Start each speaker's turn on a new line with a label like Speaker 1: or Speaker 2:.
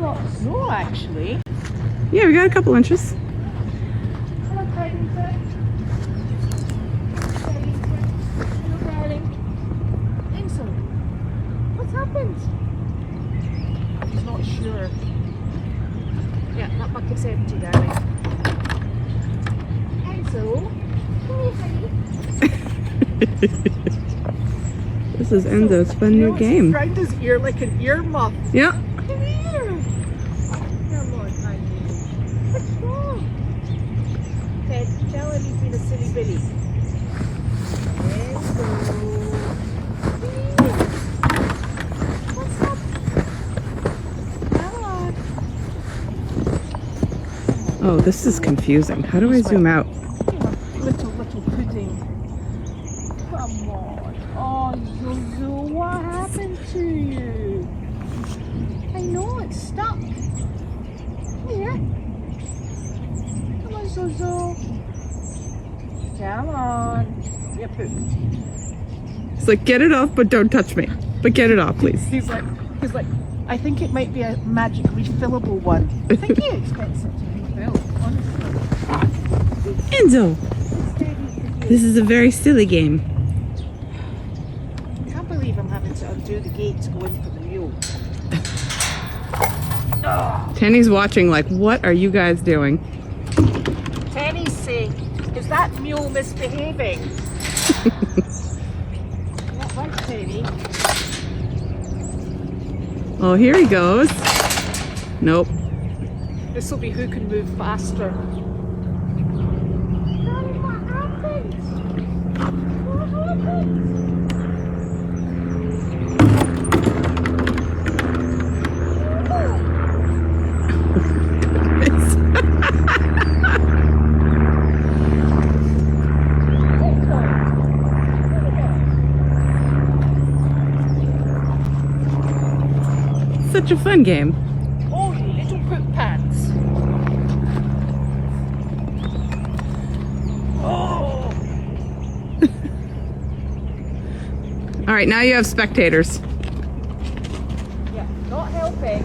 Speaker 1: not snow actually.
Speaker 2: Yeah, we got a couple inches.
Speaker 1: Hello, Paddington. Hello, darling. Enzo, what's happened? He's not sure. Yeah, that bucket's empty, darling. Enzo, come here, honey.
Speaker 2: This is Enzo's fun new game.
Speaker 1: Around his ear like an earmuff.
Speaker 2: Yeah.
Speaker 1: Come here. Come on, honey. What's wrong? Ted, tell him he's been a silly Billy. Enzo. What's up? Come on.
Speaker 2: Oh, this is confusing. How do I zoom out?
Speaker 1: Little pudding. Come on. Oh, Zuzu, what happened to you? I know, it's stuck. Here. Come on, Zuzu. Come on. You're poop.
Speaker 2: It's like, get it off, but don't touch me. But get it off, please.
Speaker 1: He's like, I think it might be a magic refillable one. I think he expects it to refill, honestly.
Speaker 2: Enzo! This is a very silly game.
Speaker 1: I can't believe I'm having to undo the gate to go in for the mule.
Speaker 2: Tenny's watching like, what are you guys doing?
Speaker 1: Tenny's saying, is that mule misbehaving? Not right, Tenny.
Speaker 2: Oh, here he goes. Nope.
Speaker 1: This will be who can move faster. Daddy, what happened? What happened?
Speaker 2: Such a fun game.
Speaker 1: Oh, you little poop pants. Oh.
Speaker 2: All right, now you have spectators.
Speaker 1: Yeah, not helping.